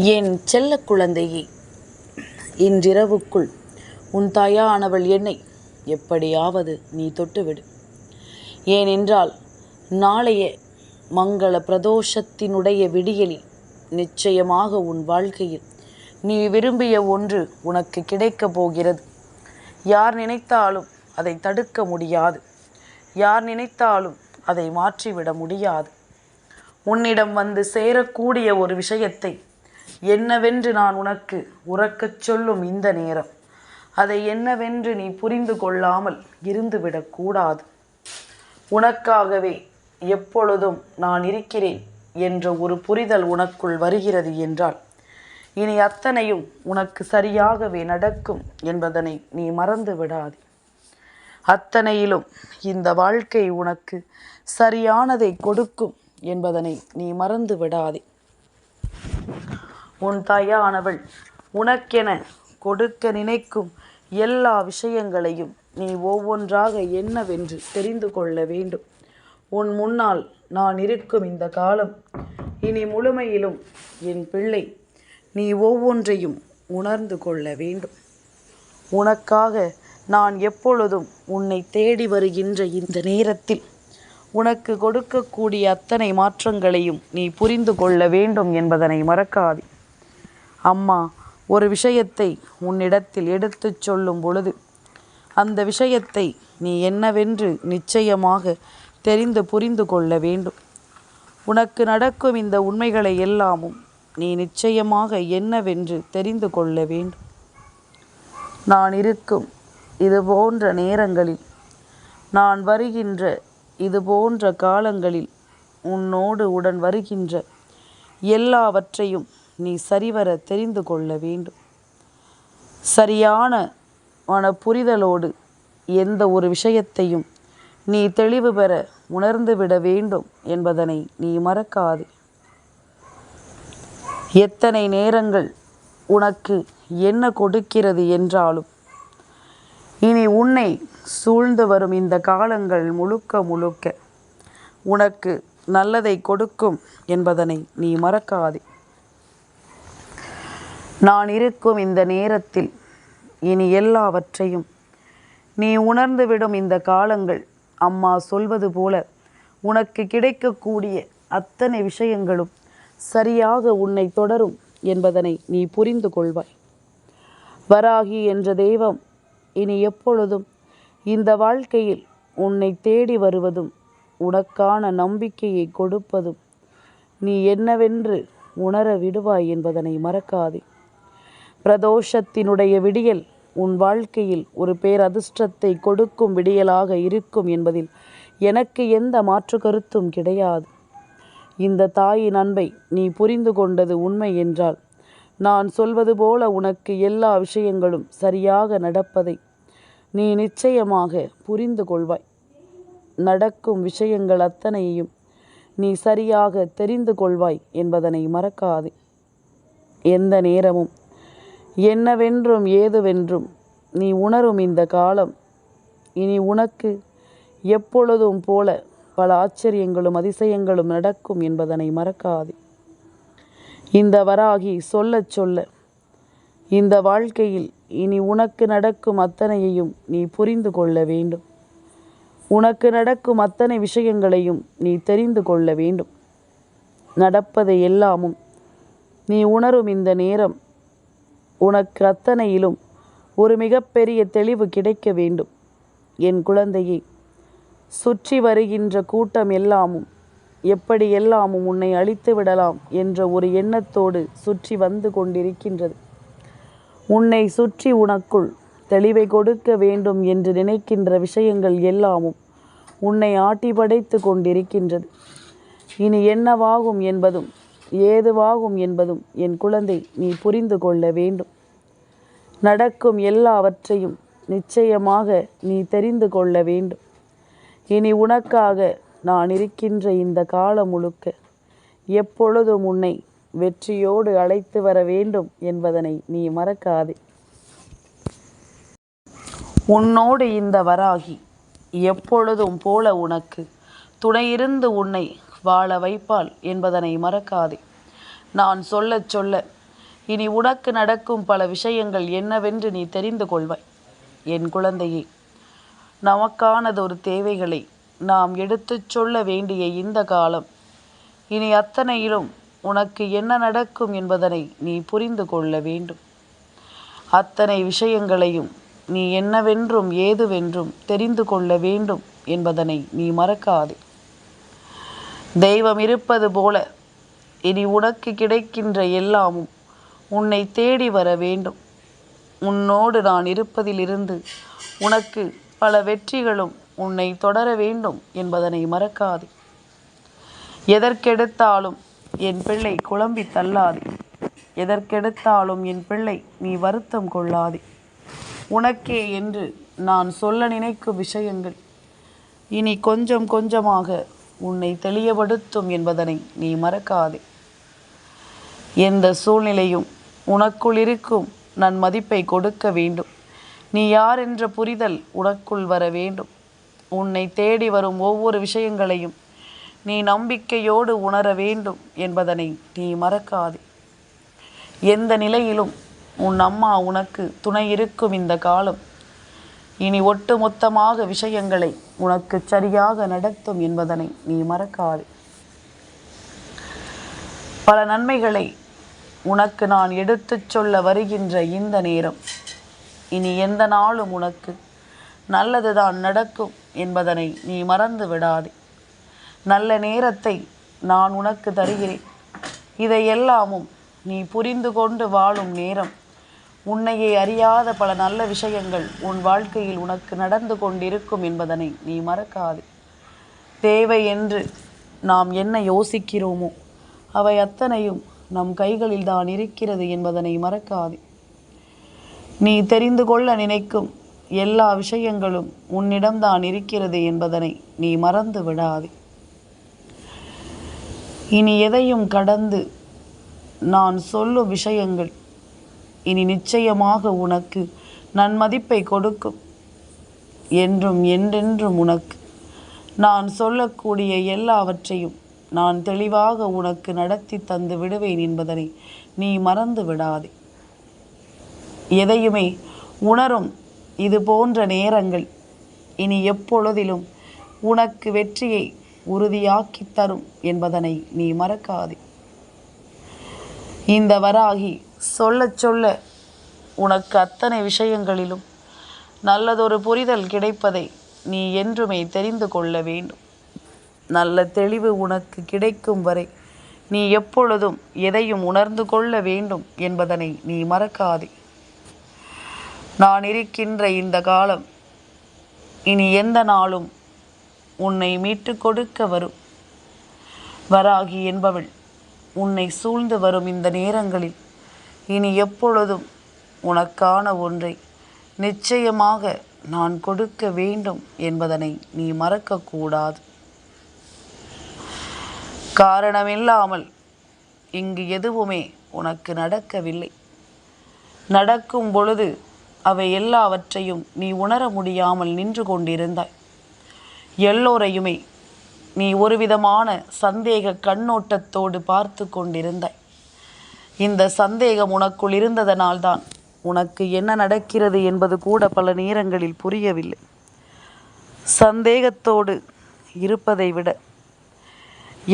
என் செல்ல குழந்தையே, இன்றிரவுக்குள் உன் தாயானவள் என்னை எப்படியாவது நீ தொட்டுவிடு. ஏனென்றால் நாளைய மங்கள பிரதோஷத்தினுடைய விடியலில் நிச்சயமாக உன் வாழ்க்கையில் நீ விரும்பிய ஒன்று உனக்கு கிடைக்கப் போகிறது. யார் நினைத்தாலும் அதை தடுக்க முடியாது. யார் நினைத்தாலும் அதை மாற்றிவிட முடியாது. உன்னிடம் வந்து சேரக்கூடிய ஒரு விஷயத்தை என்னவென்று நான் உனக்கு உறக்கச் சொல்லும் இந்த நேரம், அதை என்னவென்று நீ புரிந்து கொள்ளாமல் இருந்துவிடக்கூடாது. உனக்காகவே எப்பொழுதும் நான் இருக்கிறேன் என்ற ஒரு புரிதல் உனக்குள் வருகிறது என்றால், இனி அத்தனையும் உனக்கு சரியாகவே நடக்கும் என்பதனை நீ மறந்து விடாதே. அத்தனையிலும் இந்த வாழ்க்கை உனக்கு சரியானதை கொடுக்கும் என்பதனை நீ மறந்து விடாதே. உன் தாயானவள் உனக்கென கொடுக்க நினைக்கும் எல்லா விஷயங்களையும் நீ ஒவ்வொன்றாக என்னவென்று தெரிந்து கொள்ள வேண்டும். உன் முன்னால் நான் இருக்கும் இந்த காலம் இனி முழுமையிலும் என் பிள்ளை நீ ஒவ்வொன்றையும் உணர்ந்து கொள்ள வேண்டும். உனக்காக நான் எப்பொழுதும் உன்னை தேடி வருகின்ற இந்த நேரத்தில் உனக்கு கொடுக்கக்கூடிய அத்தனை மாற்றங்களையும் நீ புரிந்து கொள்ள வேண்டும் என்பதனை மறக்காதே. அம்மா ஒரு விஷயத்தை உன்னிடத்தில் எடுத்துச் சொல்லும் பொழுது அந்த விஷயத்தை நீ என்னவென்று நிச்சயமாக தெரிந்து புரிந்து கொள்ள வேண்டும். உனக்கு நடக்கும் இந்த உண்மைகளை எல்லாமும் நீ நிச்சயமாக என்னவென்று தெரிந்து கொள்ள வேண்டும். நான் இருக்கும் இது போன்ற நேரங்களில், நான் வருகின்ற இது போன்ற காலங்களில் உன்னோடு உடன் வருகின்ற எல்லாவற்றையும் நீ சரிவர தெரிந்து கொள்ள வேண்டும். சரியான புரிதலோடு எந்த ஒரு விஷயத்தையும் நீ தெளிவு பெற உணர்ந்துவிட வேண்டும் என்பதனை நீ மறக்காதே. எத்தனை நேரங்கள் உனக்கு என்ன கொடுக்கிறது என்றாலும் இனி உன்னை சூழ்ந்து வரும் இந்த காலங்கள் முழுக்க முழுக்க உனக்கு நல்லதை கொடுக்கும் என்பதனை நீ மறக்காதே. நான் இருக்கும் இந்த நேரத்தில் இனி எல்லாவற்றையும் நீ உணர்ந்துவிடும் இந்த காலங்கள், அம்மா சொல்வது போல உனக்கு கிடைக்கக்கூடிய அத்தனை விஷயங்களும் சரியாக உன்னை தொடரும் என்பதனை நீ புரிந்து கொள்வாய். வராகி என்ற தெய்வம் இனி எப்பொழுதும் இந்த வாழ்க்கையில் உன்னை தேடி வருவதும் உனக்கான நம்பிக்கையை கொடுப்பதும் நீ என்னவென்று உணர விடுவாய் என்பதனை மறக்காதே. பிரதோஷத்தினுடைய விடியல் உன் வாழ்க்கையில் ஒரு பேரதிர்ஷ்டத்தை கொடுக்கும் விடியலாக இருக்கும் என்பதில் எனக்கு எந்த மாற்று கருத்தும் கிடையாது. இந்த தாயின் அன்பை நீ புரிந்து கொண்டது உண்மை என்றால், நான் சொல்வது போல உனக்கு எல்லா விஷயங்களும் சரியாக நடப்பதை நீ நிச்சயமாக புரிந்து கொள்வாய். நடக்கும் விஷயங்கள் அத்தனையையும் நீ சரியாக தெரிந்து கொள்வாய் என்பதனை மறக்காதே. எந்த நேரமும் என்னவென்றும் ஏதுவென்றும் நீ உணரும் இந்த காலம் இனி உனக்கு எப்பொழுதும் போல பல ஆச்சரியங்களும் அதிசயங்களும் நடக்கும் என்பதனை மறக்காதே. இந்த வராகி சொல்ல சொல்ல இந்த வாழ்க்கையில் இனி உனக்கு நடக்கும் அத்தனையையும் நீ புரிந்து கொள்ள வேண்டும். உனக்கு நடக்கும் அத்தனை விஷயங்களையும் நீ தெரிந்து கொள்ள வேண்டும். நடப்பதை எல்லாமும் நீ உணரும் இந்த நேரம் உனக்கு அத்தனையிலும் ஒரு மிகப்பெரிய தெளிவு கிடைக்க வேண்டும். என் குழந்தையை, சுற்றி வருகின்ற கூட்டம் எல்லாமும் எப்படி எல்லாமும் உன்னை அழித்து விடலாம் என்ற ஒரு எண்ணத்தோடு சுற்றி வந்து கொண்டிருக்கின்றது. உன்னை சுற்றி உனக்குள் தெளிவை கொடுக்க வேண்டும் என்று நினைக்கின்ற விஷயங்கள் எல்லாமும் உன்னை ஆட்டி படைத்து கொண்டிருக்கின்றது. இனி என்னவாகும் என்பதும் ஏதுவாகும் என்பதும் என் குழந்தை நீ புரிந்து கொள்ள வேண்டும். நடக்கும் எல்லாவற்றையும் நிச்சயமாக நீ தெரிந்து கொள்ள வேண்டும். இனி உனக்காக நான் இருக்கின்ற இந்த காலம் முழுக்க எப்பொழுதும் உன்னை வெற்றியோடு அழைத்து வர வேண்டும் என்பதனை நீ மறக்காதே. உன்னோடு இந்த வராகி எப்பொழுதும் போல உனக்கு துணையிருந்து உன்னை வாழ வைப்பாள் என்பதனை மறக்காதே. நான் சொல்ல சொல்ல இனி உனக்கு நடக்கும் பல விஷயங்கள் என்னவென்று நீ தெரிந்து கொள்வாய். என் குழந்தையே, நமக்கானதொரு தேவைகளை நாம் எடுத்துச் சொல்ல வேண்டிய இந்த காலம், இனி அத்தனையிலும் உனக்கு என்ன நடக்கும் என்பதனை நீ புரிந்து கொள்ள வேண்டும். அத்தனை விஷயங்களையும் நீ என்னவென்றும் ஏதுவென்றும் தெரிந்து கொள்ள வேண்டும் என்பதனை நீ மறக்காதே. தெய்வம் இருப்பது போல இனி உனக்கு கிடைக்கின்ற எல்லாமும் உன்னை தேடி வர வேண்டும். உன்னோடு நான் இருப்பதிலிருந்து உனக்கு பல வெற்றிகளும் உன்னை தொடர வேண்டும் என்பதனை மறக்காதே. எதற்கெடுத்தாலும் என் பிள்ளை குழம்பி தள்ளாதே. எதற்கெடுத்தாலும் என் பிள்ளை நீ வருத்தம் கொள்ளாதே. உனக்கே என்று நான் சொல்ல நினைக்கும் விஷயங்கள் இனி கொஞ்சம் கொஞ்சமாக உன்னை தெளியப்படுத்தும் என்பதனை நீ மறக்காதே. எந்த சூழ்நிலையும் உனக்குள் இருக்கும் நன்மதிப்பை கொடுக்க வேண்டும். நீ யார் என்ற புரிதல் உனக்குள் வர வேண்டும். உன்னை தேடி வரும் ஒவ்வொரு விஷயங்களையும் நீ நம்பிக்கையோடு உணர வேண்டும் என்பதனை நீ மறக்காதே. எந்த நிலையிலும் உன் அம்மா உனக்கு துணை இருக்கும் இந்த காலம் இனி ஒட்டுமொத்தமாக விஷயங்களை உனக்கு சரியாக நடத்தும் என்பதனை நீ மறக்காதே. பல நன்மைகளை உனக்கு நான் எடுத்துச் சொல்ல வருகின்ற இந்த நேரம், இனி எந்த நாளும் உனக்கு நல்லதுதான் நடக்கும் என்பதனை நீ மறந்து விடாதே. நல்ல நேரத்தை நான் உனக்கு தருகிறேன். இதையெல்லாமும் நீ புரிந்து கொண்டு வாழும் நேரம். உன்னையே அறியாத பல நல்ல விஷயங்கள் உன் வாழ்க்கையில் உனக்கு நடந்து கொண்டிருக்கும் என்பதனை நீ மறக்காதே. தேவை என்று நாம் என்ன யோசிக்கிறோமோ அவை அத்தனையும் நம் கைகளில் தான் இருக்கிறது என்பதனை மறக்காதே. நீ தெரிந்து கொள்ள நினைக்கும் எல்லா விஷயங்களும் உன்னிடம்தான் இருக்கிறது என்பதனை நீ மறந்து விடாதே. இனி எதையும் கடந்து நான் சொல்லும் விஷயங்கள் இனி நிச்சயமாக உனக்கு நன்மதிப்பை கொடுக்கும். என்றும் என்றென்றும் உனக்கு நான் சொல்லக்கூடிய எல்லாவற்றையும் நான் தெளிவாக உனக்கு நடத்தி தந்து விடுவேன் என்பதனை நீ மறந்து விடாதே. எதையுமே உணரும் இது போன்ற நேரங்கள் இனி எப்பொழுதிலும் உனக்கு வெற்றியை உறுதியாக்கி தரும் என்பதனை நீ மறக்காதே. இந்த வராகி சொல்ல சொல்ல உனக்கு அத்தனை விஷயங்களிலும் நல்லதொரு புரிதல் கிடைப்பதை நீ என்றுமே தெரிந்து கொள்ள வேண்டும். நல்ல தெளிவு உனக்கு கிடைக்கும் வரை நீ எப்பொழுதும் எதையும் உணர்ந்து கொள்ள வேண்டும் என்பதனை நீ மறக்காதே. நான் இருக்கின்ற இந்த காலம் இனி எந்த நாளும் உன்னை மீட்டு கொடுக்க வரும். வராகி என்பவள் உன்னை சூழ்ந்து வரும் இந்த நேரங்களில் இனி எப்பொழுதும் உனக்கான ஒன்றை நிச்சயமாக நான் கொடுக்க வேண்டும் என்பதனை நீ மறக்கக்கூடாது. காரணமில்லாமல் இங்கு எதுவுமே உனக்கு நடக்கவில்லை. நடக்கும் பொழுது அவை எல்லாவற்றையும் நீ உணர முடியாமல் நின்று கொண்டிருந்தாய். எல்லோரையுமே நீ ஒரு விதமான சந்தேக கண்ணோட்டத்தோடு பார்த்து கொண்டிருந்தாய். இந்த சந்தேகம் உனக்குள் இருந்ததனால்தான் உனக்கு என்ன நடக்கிறது என்பது கூட பல நேரங்களில் புரியவில்லை. சந்தேகத்தோடு இருப்பதை விட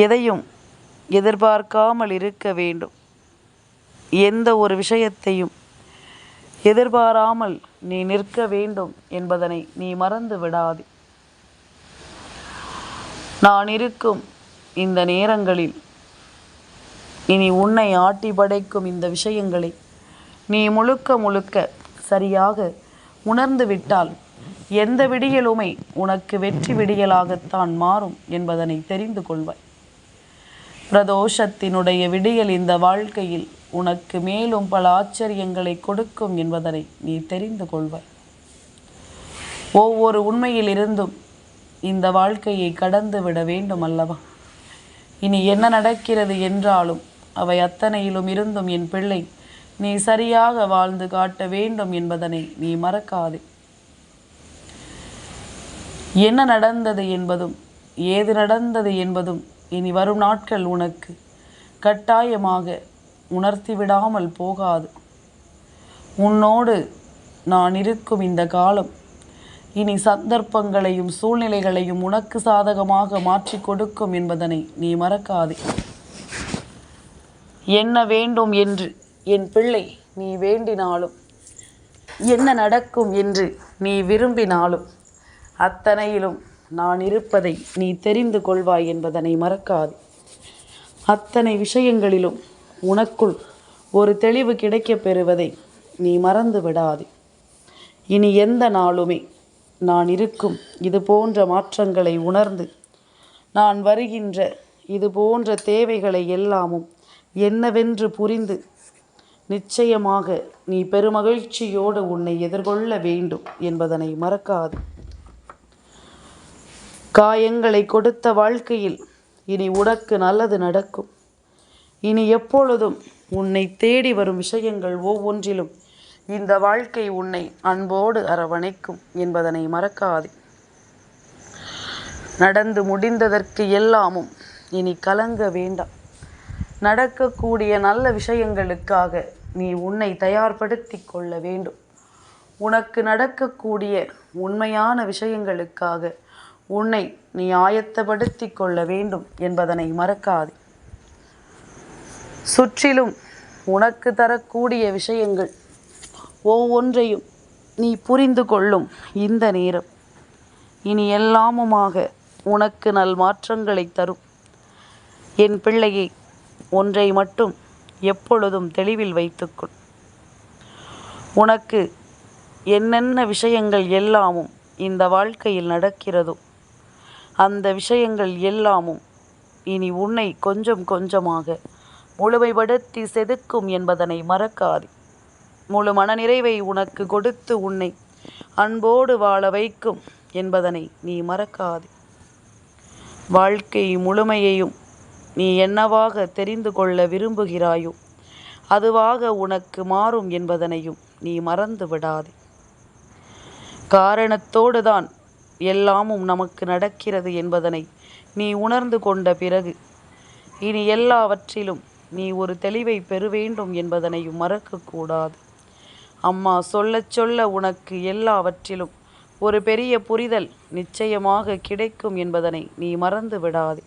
எதையும் எதிர்பார்க்காமல் இருக்க வேண்டும். எந்த ஒரு விஷயத்தையும் எதிர்பாராமல் நீ நிற்க வேண்டும் என்பதனை நீ மறந்து விடாதே. நான் இருக்கும் இந்த நேரங்களில் இனி உன்னை ஆட்டி படைக்கும் இந்த விஷயங்களை நீ முழுக்க முழுக்க சரியாக உணர்ந்து விட்டால் எந்த விடியலுமே உனக்கு வெற்றி விடியலாகத்தான் மாறும் என்பதனை தெரிந்து கொள்வாய். பிரதோஷத்தினுடைய விடியல் இந்த வாழ்க்கையில் உனக்கு மேலும் பல ஆச்சரியங்களை கொடுக்கும் என்பதனை நீ தெரிந்து கொள்வாய். ஒவ்வொரு உண்மையில் இருந்தும் இந்த வாழ்க்கையை கடந்து விட வேண்டும் அல்லவா? இனி என்ன நடக்கிறது என்றாலும் அவை அத்தனையிலும் இருந்தும் என் பிள்ளை நீ சரியாக வாழ்ந்து காட்ட வேண்டும் என்பதனை நீ மறக்காதே. என்ன நடந்தது என்பதும் ஏது நடந்தது என்பதும் இனி வரும் நாட்கள் உனக்கு கட்டாயமாக உணர்த்திவிடாமல் போகாது. உன்னோடு நான் இருக்கும் இந்த காலம் இனி சந்தர்ப்பங்களையும் சூழ்நிலைகளையும் உனக்கு சாதகமாக மாற்றி கொடுக்கும் என்பதனை நீ மறக்காதே. என்ன வேண்டும் என்று என் பிள்ளை நீ வேண்டினாலும், என்ன நடக்கும் என்று நீ விரும்பினாலும், அத்தனையிலும் நான் இருப்பதை நீ தெரிந்து கொள்வாய் என்பதனை மறக்காதே. அத்தனை விஷயங்களிலும் உனக்குள் ஒரு தெளிவு கிடைக்கப் பெறுவதை நீ மறந்து விடாதே. இனி எந்த நாளுமே நான் இருக்கும் இது போன்ற மாற்றங்களை உணர்ந்து, நான் வருகின்ற இது போன்ற தேவைகளை எல்லாமும் என்னவென்று புரிந்து, நிச்சயமாக நீ பெருமகிழ்ச்சியோடு உன்னை எதிர்கொள்ள வேண்டும் என்பதனை மறக்காது. காயங்களை கொடுத்த வாழ்க்கையில் இனி உனக்கு நல்லது நடக்கும். இனி எப்பொழுதும் உன்னை தேடி வரும் விஷயங்கள் ஒவ்வொன்றிலும் இந்த வாழ்க்கை உன்னை அன்போடு அரவணைக்கும் என்பதனை மறக்காதே. நடந்து முடிந்ததற்கு எல்லாமும் இனி கலங்க வேண்டாம். நடக்கக்கூடிய நல்ல விஷயங்களுக்காக நீ உன்னை தயார்படுத்தி கொள்ள வேண்டும். உனக்கு நடக்கக்கூடிய உண்மையான விஷயங்களுக்காக உன்னை நீ ஆயத்தப்படுத்தி கொள்ள வேண்டும் என்பதனை மறக்காதே. சுற்றிலும் உனக்கு தரக்கூடிய விஷயங்கள் ஒவ்வொன்றையும் நீ புரிந்து கொள்ளும் இந்த நேரம் இனி எல்லாமுமாக உனக்கு நல் மாற்றங்களை தரும். என் பிள்ளையை, ஒன்றை மட்டும் எப்பொழுதும் தெளிவில் வைத்துக்கொள். உனக்கு என்னென்ன விஷயங்கள் எல்லாமும் இந்த வாழ்க்கையில் நடக்கிறதோ அந்த விஷயங்கள் எல்லாமும் இனி உன்னை கொஞ்சம் கொஞ்சமாக முழுமைப்படுத்தி செதுக்கும் என்பதனை மறக்காதே. முழு மனநிறைவை உனக்கு கொடுத்து உன்னை அன்போடு வாழ வைக்கும் என்பதனை நீ மறக்காதே. வாழ்க்கை முழுமையையும் நீ என்னவாக தெரிந்து கொள்ள விரும்புகிறாயோ அதுவாக உனக்கு மாறும் என்பதனையும் நீ மறந்து விடாதே. காரணத்தோடு தான் எல்லாமும் நமக்கு நடக்கிறது என்பதனை நீ உணர்ந்து கொண்ட பிறகு இனி எல்லாவற்றிலும் நீ ஒரு தெளிவை பெற வேண்டும் என்பதனையும் மறக்கக்கூடாது. அம்மா சொல்ல சொல்ல உனக்கு எல்லாவற்றிலும் ஒரு பெரிய புரிதல் நிச்சயமாக கிடைக்கும் என்பதனை நீ மறந்து விடாதே.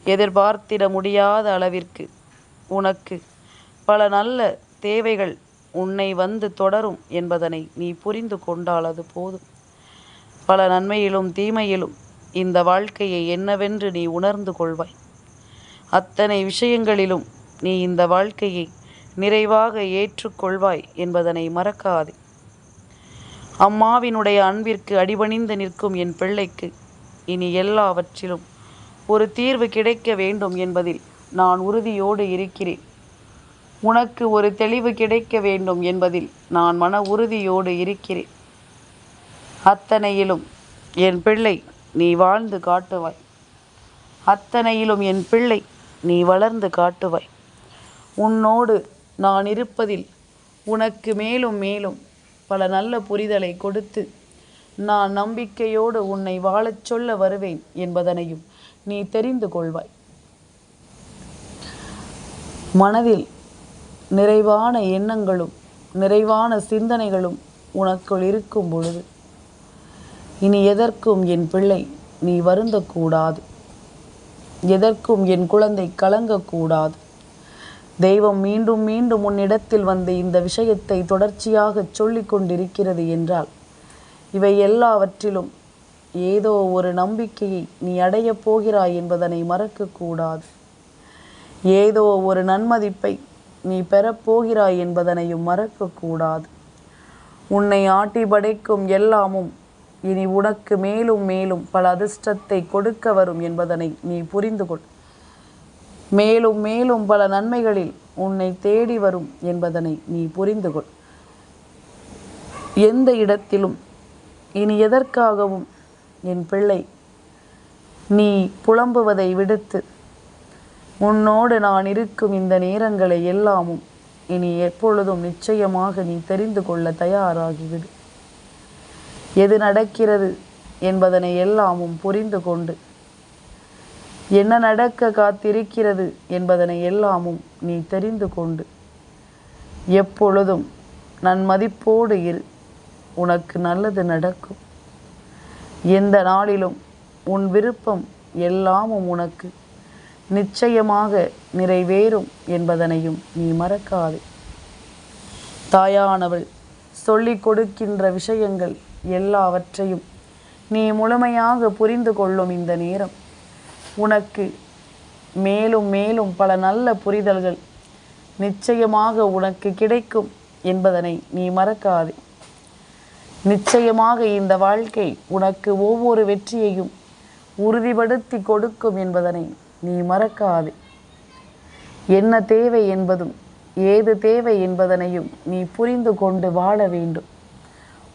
எதிர்பார்த்திட முடியாத அளவிற்கு உனக்கு பல நல்ல தேவைகள் உன்னை வந்து தொடரும் என்பதனை நீ புரிந்து கொண்டால் அது போதும். பல நன்மையிலும் தீமையிலும் இந்த வாழ்க்கையை என்னவென்று நீ உணர்ந்து கொள்வாய். அத்தனை விஷயங்களிலும் நீ இந்த வாழ்க்கையை நிறைவாக ஏற்றுக்கொள்வாய் என்பதனை மறக்காதே. அம்மாவினுடைய அன்பிற்கு அடிபணிந்து நிற்கும் என் பிள்ளைக்கு இனி எல்லாவற்றிலும் ஒரு தீர்வு கிடைக்க வேண்டும் என்பதில் நான் உறுதியோடு இருக்கிறேன். உனக்கு ஒரு தெளிவு கிடைக்க வேண்டும் என்பதில் நான் மன உறுதியோடு இருக்கிறேன். அத்தனையிலும் என் பிள்ளை நீ வாழ்ந்து காட்டுவாய். அத்தனையிலும் என் பிள்ளை நீ வளர்ந்து காட்டுவாய். உன்னோடு நான் இருப்பதில் உனக்கு மேலும் மேலும் பல நல்ல புரிதலை கொடுத்து நான் நம்பிக்கையோடு உன்னை வாழச் சொல்ல வருவேன் என்பதனையும் நீ தெரிந்து கொள்வாய். மனதில் நிறைவான எண்ணங்களும் நிறைவான சிந்தனைகளும் உனக்குள் இருக்கும் பொழுது இனி எதற்கும் என் பிள்ளை நீ வருந்தக்கூடாது. எதற்கும் என் குழந்தை கலங்கக்கூடாது. தெய்வம் மீண்டும் மீண்டும் உன்னிடத்தில் வந்து இந்த விஷயத்தை தொடர்ச்சியாக சொல்லி கொண்டிருக்கிறது என்றால் இவை எல்லாவற்றிலும் ஏதோ ஒரு நம்பிக்கையை நீ அடையப் போகிறாய் என்பதனை மறக்கக்கூடாது. ஏதோ ஒரு நன்மதிப்பை நீ பெறப்போகிறாய் என்பதனையும் மறக்கக்கூடாது. உன்னை ஆட்டி படைக்கும் எல்லாமும் இனி உனக்கு மேலும் மேலும் பல அதிர்ஷ்டத்தை கொடுக்க வரும் என்பதனை நீ புரிந்து கொள். மேலும் மேலும் பல நன்மைகளில் உன்னை தேடி வரும் என்பதனை நீ புரிந்து கொள். எந்த இடத்திலும் இனி எதற்காகவும் என் பிள்ளை நீ புலம்புவதை விடுத்து உன்னோடு நான் இருக்கும் இந்த நேரங்களை எல்லாமும் இனி எப்பொழுதும் நிச்சயமாக நீ தெரிந்து கொள்ள தயாராகிவிடு. எது நடக்கிறது என்பதனை எல்லாமும் புரிந்து கொண்டு என்ன நடக்க காத்திருக்கிறது என்பதனை எல்லாமும் நீ தெரிந்து கொண்டு எப்பொழுதும் நன்மதிப்போடு இரு. உனக்கு நல்லது நடக்கும். எந்த நாளிலும் உன் விருப்பம் எல்லாமும் உனக்கு நிச்சயமாக நிறைவேறும் என்பதனையும் நீ மறக்காதே. தாயானவள் சொல்லிக் கொடுக்கின்ற விஷயங்கள் எல்லாவற்றையும் நீ முழுமையாக புரிந்து கொள்ளும் இந்த நேரம் உனக்கு மேலும் மேலும் பல நல்ல புரிதல்கள் நிச்சயமாக உனக்கு கிடைக்கும் என்பதனை நீ மறக்காதே. நிச்சயமாக இந்த வாழ்க்கை உனக்கு ஒவ்வொரு வெற்றியையும் உறுதிப்படுத்தி கொடுக்கும் என்பதனை நீ மறக்காதே. என்ன தேவை என்பதும் ஏது தேவை என்பதனையும் நீ புரிந்து கொண்டு வாழ வேண்டும்.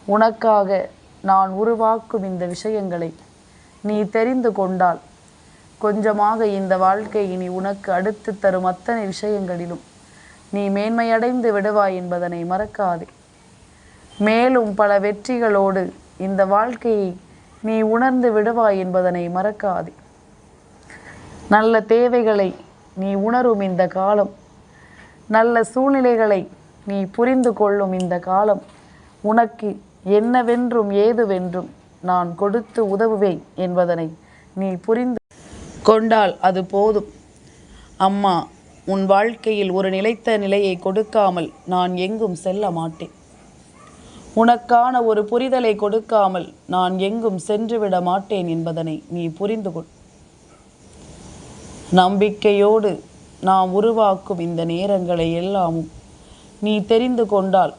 உனக்காக நான் உருவாக்கும் இந்த விஷயங்களை நீ தெரிந்து கொண்டால் கொஞ்சமாக இந்த வாழ்க்கை இனி உனக்கு அடுத்து தரும் அத்தனை விஷயங்களிலும் நீ மேன்மையடைந்து விடுவாய் என்பதனை மறக்காதே. மேலும் பல வெற்றிகளோடு இந்த வாழ்க்கையை நீ உணர்ந்து விடுவாய் என்பதனை மறக்காதே. நல்ல தேவைகளை நீ உணரும் இந்த காலம், நல்ல சூழ்நிலைகளை நீ புரிந்து கொள்ளும் இந்த காலம் உனக்கு என்னவென்றும் ஏதுவென்றும் நான் கொடுத்து உதவுவேன் என்பதனை நீ புரிந்து கொண்டால் அது போதும். அம்மா உன் வாழ்க்கையில் ஒரு நிலைத்த நிலையை கொடுக்காமல் நான் எங்கும் செல்ல மாட்டேன். உனக்கான ஒரு புரிதலை கொடுக்காமல் நான் எங்கும் சென்றுவிட மாட்டேன் என்பதனை நீ புரிந்து கொள். நம்பிக்கையோடு நாம் உருவாக்கும் இந்த நேரங்களை எல்லாமும் நீ தெரிந்து கொண்டால்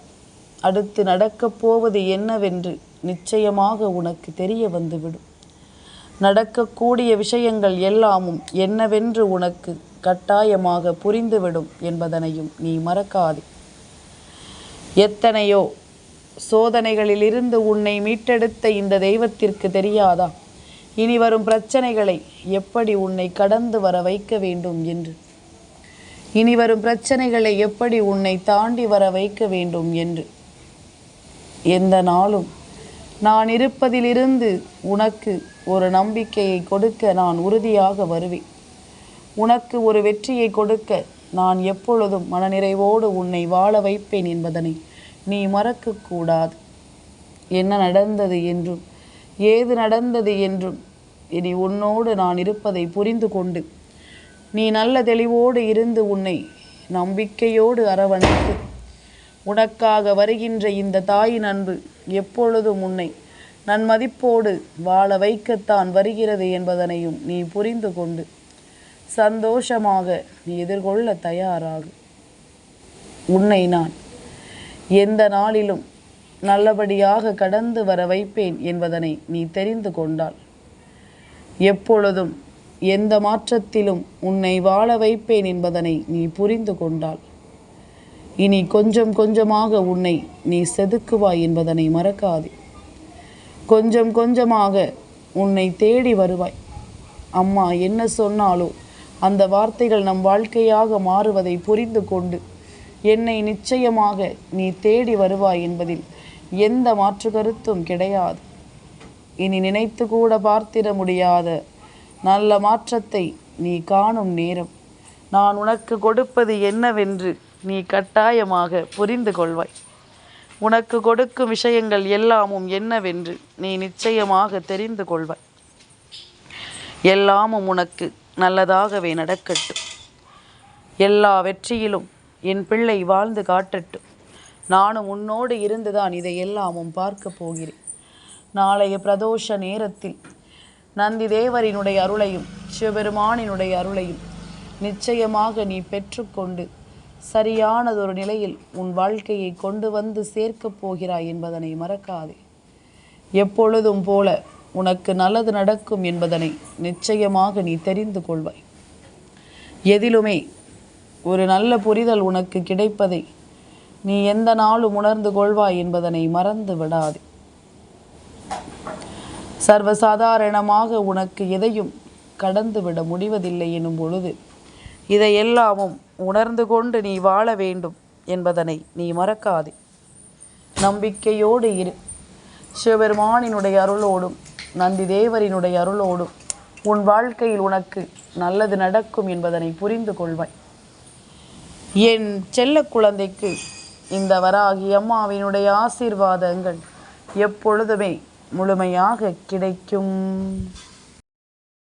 அடுத்து நடக்கப் போவது என்னவென்று நிச்சயமாக உனக்கு தெரிய வந்துவிடும். நடக்கக்கூடிய விஷயங்கள் எல்லாமும் என்னவென்று உனக்கு கட்டாயமாக புரிந்துவிடும் என்பதனையும் நீ மறக்காதே. எத்தனையோ சோதனைகளிலிருந்து உன்னை மீட்டெடுத்த இந்த தெய்வத்திற்கு தெரியாதா இனி வரும் பிரச்சனைகளை எப்படி உன்னை கடந்து வர வைக்க வேண்டும் என்று? இனி வரும் பிரச்சனைகளை எப்படி உன்னை தாண்டி வர வைக்க வேண்டும் என்று? எந்த நாளும் நான் இருப்பதிலிருந்து உனக்கு ஒரு நம்பிக்கையை கொடுக்க நான் உறுதியாக வருவேன். உனக்கு ஒரு வெற்றியை கொடுக்க நான் எப்பொழுதும் மனநிறைவோடு உன்னை வாழ வைப்பேன் என்பதனை நீ மறக்கக்கூடாது. என்ன நடந்தது என்றும் ஏது நடந்தது என்றும் இனி உன்னோடு நான் இருப்பதை புரிந்து கொண்டு நீ நல்ல தெளிவோடு இருந்து உன்னை நம்பிக்கையோடு அரவணைத்து உனக்காக வருகின்ற இந்த தாயின் அன்பு எப்பொழுதும் உன்னை நன்மதிப்போடு வாழ வைக்கத்தான் வருகிறது என்பதனையும் நீ புரிந்து கொண்டு சந்தோஷமாக நீ எதிர்கொள்ள தயாராகும். உன்னை நான் எந்த நாளிலும் நல்லபடியாக கடந்து வர வைப்பேன் என்பதனை நீ தெரிந்து கொண்டால் எப்பொழுதும் எந்த மாற்றத்திலும் உன்னை வாழ வைப்பேன் என்பதனை நீ புரிந்து கொண்டால் இனி கொஞ்சம் கொஞ்சமாக உன்னை நீ செதுக்குவாய் என்பதனை மறக்காதே. கொஞ்சம் கொஞ்சமாக உன்னை தேடி வருவாய். அம்மா என்ன சொன்னாலோ அந்த வார்த்தைகள் நம் வாழ்க்கையாக மாறுவதை புரிந்து கொண்டு என்னை நிச்சயமாக நீ தேடி வருவாய் என்பதில் எந்த மாற்று கருத்தும் கிடையாது. இனி நினைத்து கூட பார்த்திட முடியாத நல்ல மாற்றத்தை நீ காணும் நேரம் நான் உனக்கு கொடுப்பது என்னவென்று நீ கட்டாயமாக புரிந்து கொள்வாய். உனக்கு கொடுக்கும் விஷயங்கள் எல்லாமும் என்னவென்று நீ நிச்சயமாக தெரிந்து கொள்வாய். எல்லாமும் உனக்கு நல்லதாகவே நடக்கட்டும். எல்லா வெற்றியிலும் என் பிள்ளை வாழ்ந்து காட்டட்டும். நானும் உன்னோடு இருந்துதான் இதை எல்லாமும் பார்க்க போகிறேன். நாளைய பிரதோஷ நேரத்தில் நந்தி தேவரினுடைய அருளையும் சிவபெருமானினுடைய அருளையும் நிச்சயமாக நீ பெற்றுக்கொண்டு சரியானதொரு நிலையில் உன் வாழ்க்கையை கொண்டு வந்து சேர்க்கப் போகிறாய் என்பதனை மறக்காதே. எப்பொழுதும் போல உனக்கு நல்லது நடக்கும் என்பதனை நிச்சயமாக நீ தெரிந்து கொள்வாய். எதிலுமே ஒரு நல்ல புரிதல் உனக்கு கிடைப்பதை நீ எந்த நாளும் உணர்ந்து கொள்வாய் என்பதனை மறந்து விடாதே. சர்வசாதாரணமாக உனக்கு எதையும் கடந்து விட முடிவதில்லை எனும் பொழுது இதையெல்லாமும் உணர்ந்து கொண்டு நீ வாழ வேண்டும் என்பதனை நீ மறக்காதே. நம்பிக்கையோடு இரு. சிவபெருமானினுடைய அருளோடும் நந்தி தேவரினுடைய அருளோடும் உன் வாழ்க்கையில் உனக்கு நல்லது நடக்கும் என்பதனை புரிந்து கொள்வாய். என் செல்ல குழந்தைக்கு இந்த வராகி அம்மாவினுடைய ஆசீர்வாதங்கள் எப்பொழுதுமே முழுமையாக கிடைக்கும்.